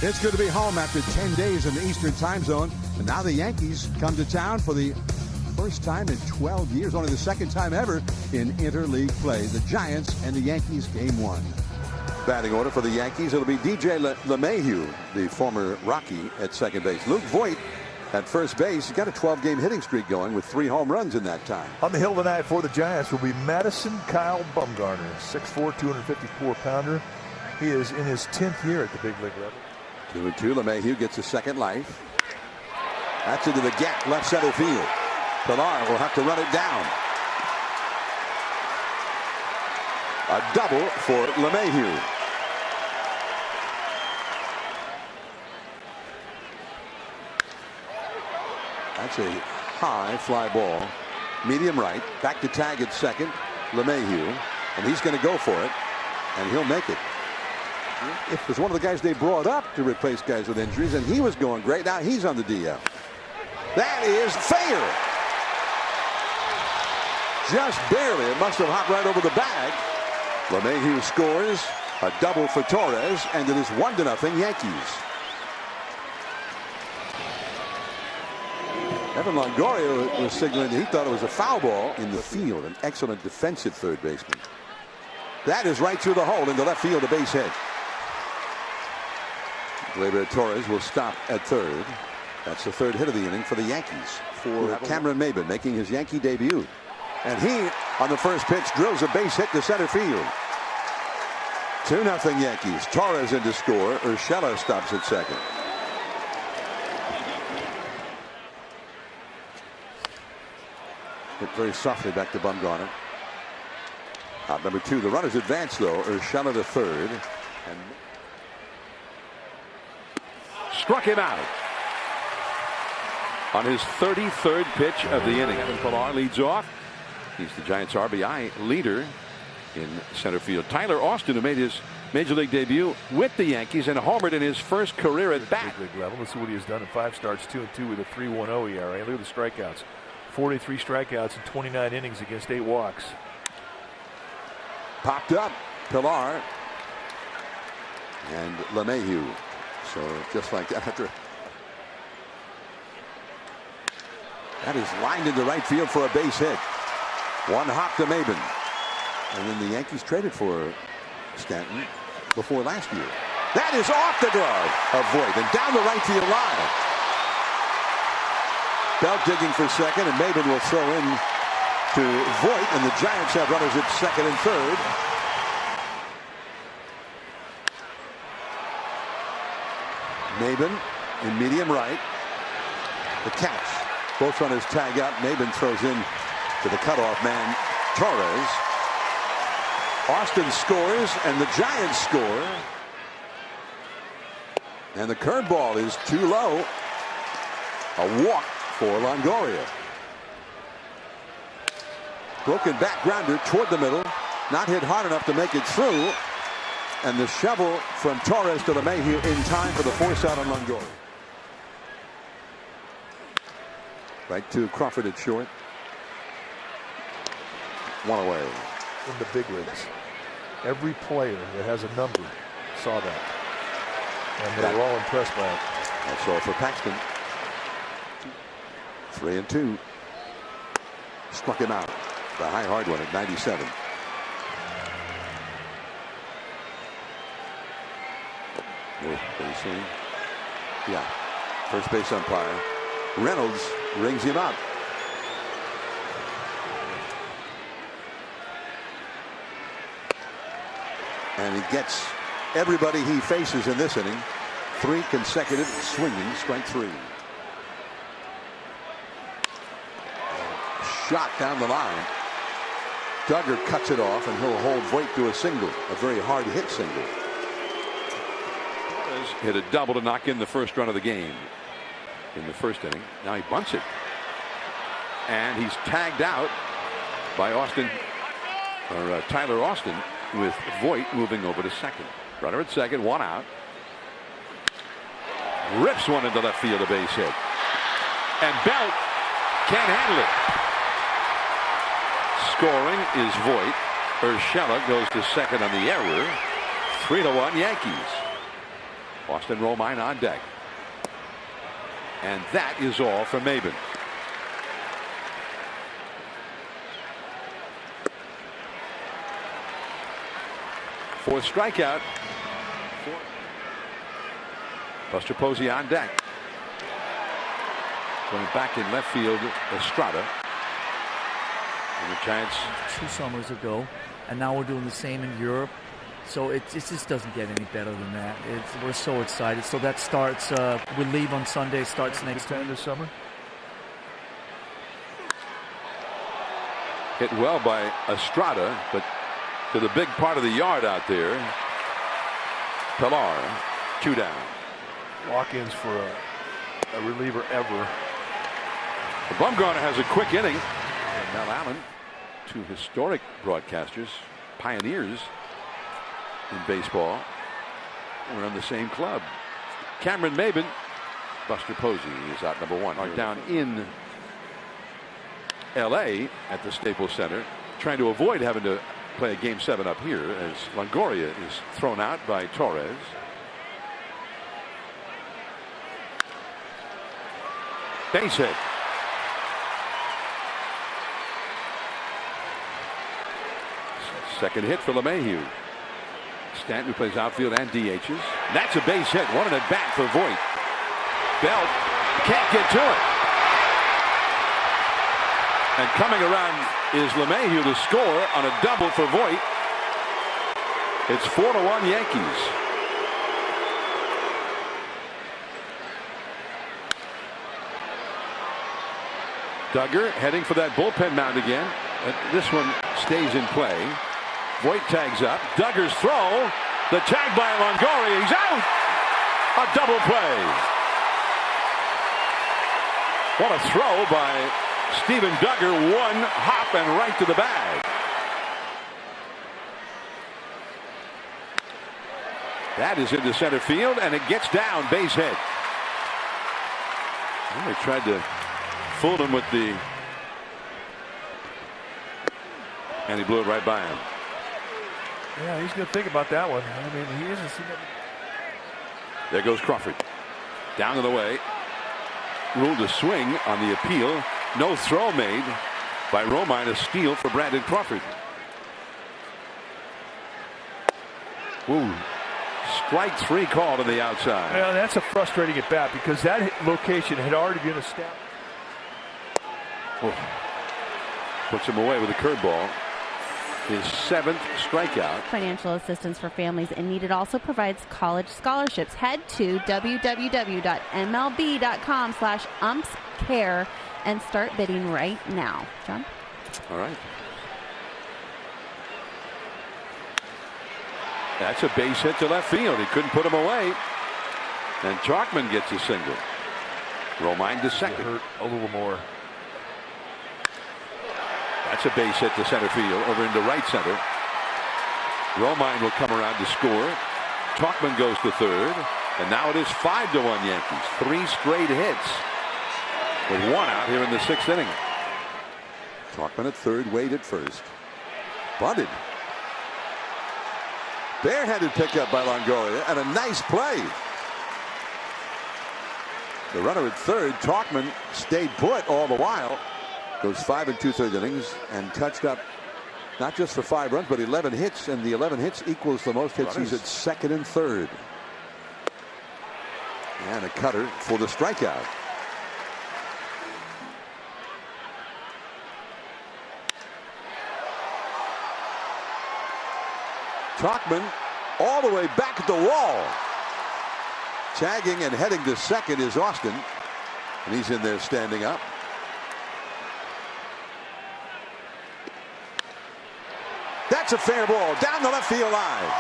It's good to be home after 10 days in the Eastern time zone. And now the Yankees come to town for the first time in 12 years, only the second time ever in interleague play. The Giants and the Yankees, game one. Batting order for the Yankees, it'll be DJ LeMahieu, the former Rocky, at second base. Luke Voit at first base. He's got a 12-game hitting streak going with 3 home runs in that time. On the hill tonight for the Giants will be Madison Kyle Bumgarner, 6'4", 254-pounder. He is in his 10th year at the big league level. 2-2. LeMahieu gets a second life. That's into the gap, left center field. Pilar will have to run it down. A double for LeMahieu. That's a high fly ball. Medium right. Back to tag at second. LeMahieu. And he's going to go for it. And he'll make it. It was one of the guys they brought up to replace guys with injuries, and he was going great. Now he's on the DL. That is fair. Just barely. It must have hopped right over the bag. LeMahieu scores a double for Torres, and it is 1-0 Yankees. Evan Longoria was signaling that he thought it was a foul ball in the field. An excellent defensive third baseman. That is right through the hole into left field, a base hit. Gleyber Torres will stop at third. That's the third hit of the inning for the Yankees. For Cameron Maybin making his Yankee debut. And he, on the first pitch, drills a base hit to center field. 2-0 Yankees. Torres in to score. Urshela stops at second. Hit very softly back to Bumgarner. Out number 2. The runners advance, though. Urshela to third. And struck him out on his 33rd pitch of the inning. Evan Pilar leads off. He's the Giants' RBI leader in center field. Tyler Austin, who made his major league debut with the Yankees and homered in his first career at bat. Big league level. Let's see what he has done in 5 starts, 2-2 with a 3.10 ERA. Look at the strikeouts. 43 strikeouts in 29 innings against 8 walks. Popped up. Pilar and LeMahieu. So just like that, that is lined into right field for a base hit. One hop to Maybin. And then the Yankees traded for Stanton before last year. That is off the glove of Voit and down the right field line. Belt digging for second, and Maybin will throw in to Voit, and the Giants have runners at second and third. Maybin in medium right. The catch. Both runners tag out. Maybin throws in to the cutoff man, Torres. Austin scores, and the Giants score. And the curveball is too low. A walk for Longoria. Broken back grounder toward the middle. Not hit hard enough to make it through. And the shovel from Torres to LeMahieu in time for the force out on Longoria. Right to Crawford at short. One away. In the big leagues, every player that has a number saw that. And they were all impressed by it. That's all for Paxton. 3-2. Struck him out. The high hard one at 97. Pretty soon. Yeah. First base umpire. Reynolds rings him up. And he gets everybody he faces in this inning. 3 consecutive swinging, strike 3. Shot down the line. Duggar cuts it off, and he'll hold Voit to a single, a very hard hit single. Hit a double to knock in the first run of the game in the first inning. Now he bunts it, and he's tagged out by Tyler Austin, with Voit moving over to second. Runner at second, 1 out. Rips one into left field, a base hit, and Belt can't handle it. Scoring is Voit. Urshela goes to second on the error. 3-1 Yankees. Austin Romine on deck. And that is all for Maben. Fourth strikeout. Buster Posey on deck. Going back in left field, Estrada. And the Giants 2 summers ago, and now we're doing the same in Europe. So it just doesn't get any better than that. We're so excited. So that starts. We leave on Sunday. Starts next time this summer. Hit well by Estrada, but to the big part of the yard out there. Pilar, 2 down. Walk-ins for a reliever ever. Bumgarner has a quick inning. And Mel Allen, 2 historic broadcasters, pioneers in baseball. We're on the same club. Cameron Maben, Buster Posey is out number 1. Are down in L.A. at the Staples Center, trying to avoid having to play a Game 7 up here as Longoria is thrown out by Torres. Base hit. Second hit for LeMahieu. Stanton, who plays outfield and DHs. That's a base hit. One at bat for Voit. Belt can't get to it. And coming around is LeMahieu to score on a double for Voit. It's 4-1 Yankees. Duggar heading for that bullpen mound again. This one stays in play. Voit tags up. Duggar's throw. The tag by Longoria. He's out. A double play. What a throw by Steven Duggar. One hop and right to the bag. That is into center field, and it gets down. Base hit. Well, they tried to fool him with the, and he blew it right by him. Yeah, he's going to think about that one. I mean, he isn't. There goes Crawford. Down to the way. Ruled a swing on the appeal. No throw made by Romine. A steal for Brandon Crawford. Ooh. Strike 3 called on the outside. Well, that's a frustrating at bat because that location had already been established. Oh. Puts him away with a curveball. His 7th strikeout. Financial assistance for families in need. It also provides college scholarships. Head to www.mlb.com/umpscare and start bidding right now. John? All right. That's a base hit to left field. He couldn't put him away. And Chalkman gets a single. Romine to second. Hurt a little more. That's a base hit to center field over into right center. Romine will come around to score. Chalkman goes to third. And now it is 5-1 Yankees. 3 straight hits with 1 out here in the 6th inning. Chalkman at third, Wade at first. Bunted. Barehanded pickup by Longoria and a nice play. The runner at third, Chalkman, stayed put all the while. Goes 5 2/3 innings and touched up not just for 5 runs, but 11 hits, and the 11 hits equals the most hits he's at second and third. And a cutter for the strikeout. Chalkman all the way back at the wall. Tagging and heading to second is Austin, and he's in there standing up. That's a fair ball down the left field line.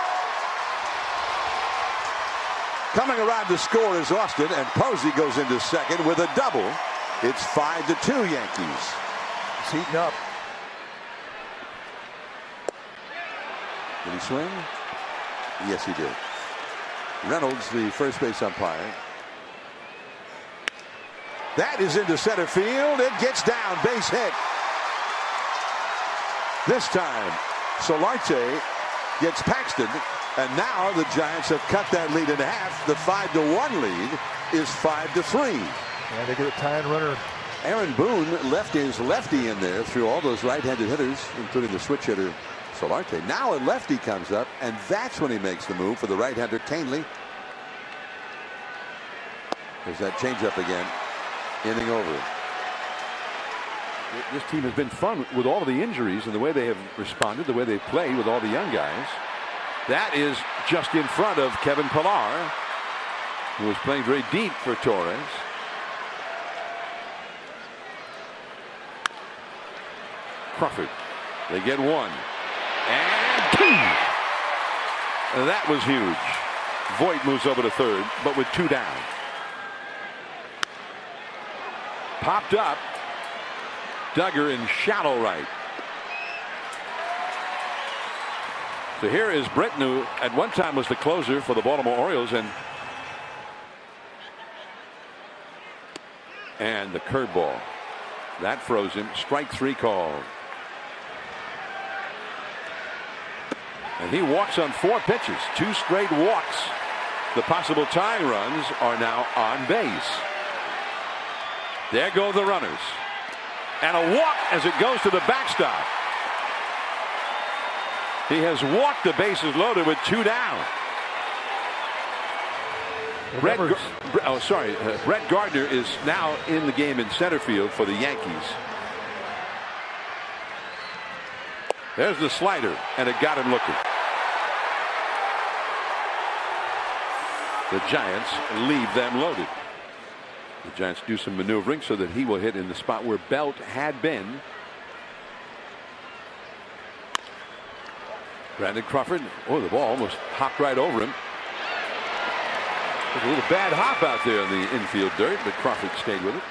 Coming around to score is Austin, and Posey goes into second with a double. It's 5-2 Yankees. It's heating up. Did he swing? Yes, he did. Reynolds, the first base umpire. That is into center field. It gets down. Base hit. This time, Solarte gets Paxton. And now the Giants have cut that lead in half. The 5-1 lead is 5-3. And they get a tying runner. Aaron Boone left his lefty in there through all those right-handed hitters, including the switch hitter Solarte. Now a lefty comes up, and that's when he makes the move for the right-hander Canely. There's that changeup again. Inning over. This team has been fun with all of the injuries and the way they have responded, the way they've played with all the young guys. That is just in front of Kevin Pillar, who was playing very deep for Torres. Crawford. They get one. And two. That was huge. Voit moves over to third, but with two down. Popped up. Duggar in shallow right. So here is Britton, who at one time was the closer for the Baltimore Orioles, and the curveball that froze him. Strike three called. And he walks on 4 pitches, 2 straight walks. The possible tying runs are now on base. There go the runners. And a walk as it goes to the backstop. He has walked the bases loaded with 2 down. Brett Gardner is now in the game in center field for the Yankees. There's the slider, and it got him looking. The Giants leave them loaded. The Giants do some maneuvering so that he will hit in the spot where Belt had been. Brandon Crawford. Oh, the ball almost hopped right over him. There's a little bad hop out there in the infield dirt, but Crawford stayed with it.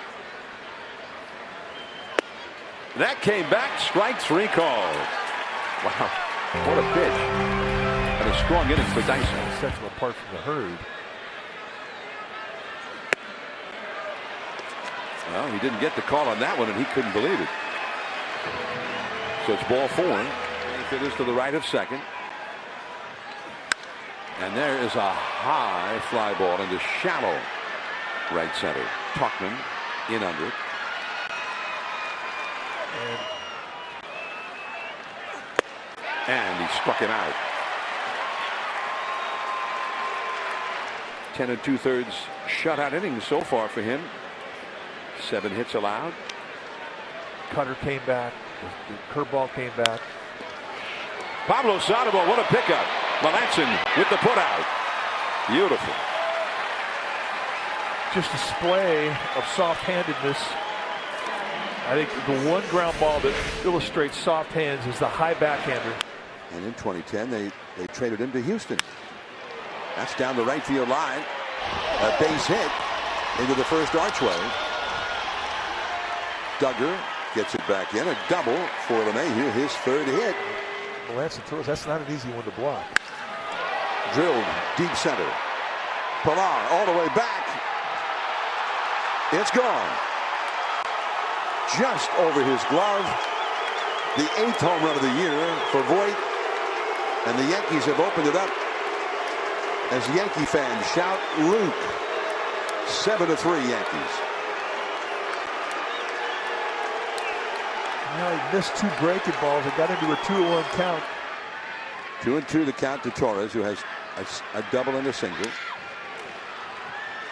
That came back. Strike three called. Wow, what a pitch. And a strong inning for Dyson. Sets him apart from the herd. Well, he didn't get the call on that one, and he couldn't believe it. So it's ball 4. It is to the right of second. And there is a high fly ball into shallow right center. Tauchman in under it. And he struck him out. 10 2/3 shutout innings so far for him. 7 hits allowed. Cutter came back. The curveball came back. Pablo Sandoval, what a pickup. Melanson with the putout. Beautiful. Just display of soft-handedness. I think the one ground ball that illustrates soft hands is the high backhander. And in 2010, they traded him to Houston. That's down the right field line. A base hit into the first archway. Duggar gets it back in. A double for LeMahieu, his 3rd hit. Melanson throws. That's not an easy one to block. Drilled deep center. Pillar all the way back. It's gone. Just over his glove. The 8th home run of the year for Voit. And the Yankees have opened it up as Yankee fans shout Luke. 7-3 Yankees. Now he missed 2 breaking balls and got into a 2-1 count. 2-2 the count to Torres, who has a double and a single.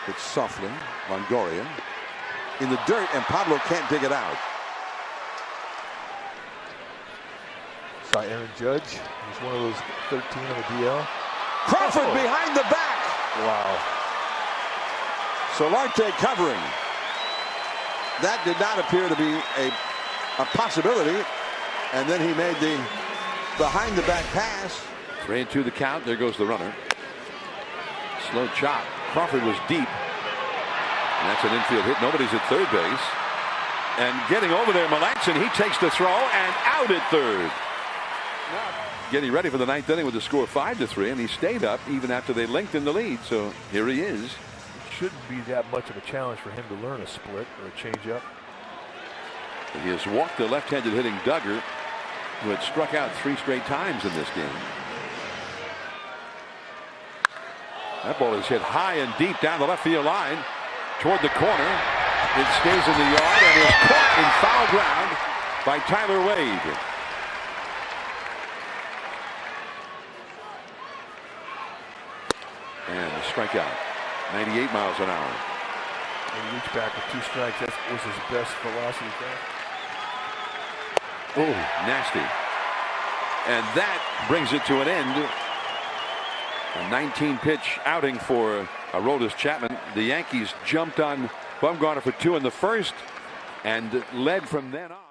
It's softly. Longoria in the dirt, and Pablo can't dig it out. Saw Aaron Judge. He's one of those 13 on the DL. Crawford behind the back. Wow. Solarte covering. That did not appear to be a possibility. And then he made the behind the back pass. 3-2 the count. There goes the runner. Slow chop. Crawford was deep. And that's an infield hit. Nobody's at third base. And getting over there, Melanson, he takes the throw and out at third. Getting ready for the 9th inning with the score 5-3, and he stayed up even after they lengthened the lead. So here he is. It shouldn't be that much of a challenge for him to learn a split or a changeup. He has walked the left-handed hitting Duggar, who had struck out 3 straight times in this game. That ball is hit high and deep down the left field line toward the corner. It stays in the yard and is caught in foul ground by Tyler Wade. And the strikeout, 98 miles an hour. When he reached back with 2 strikes, that was his best velocity thing. Oh, nasty. And that brings it to an end. A 19-pitch outing for Aroldis Chapman. The Yankees jumped on Bumgarner for 2 in the first and led from then on.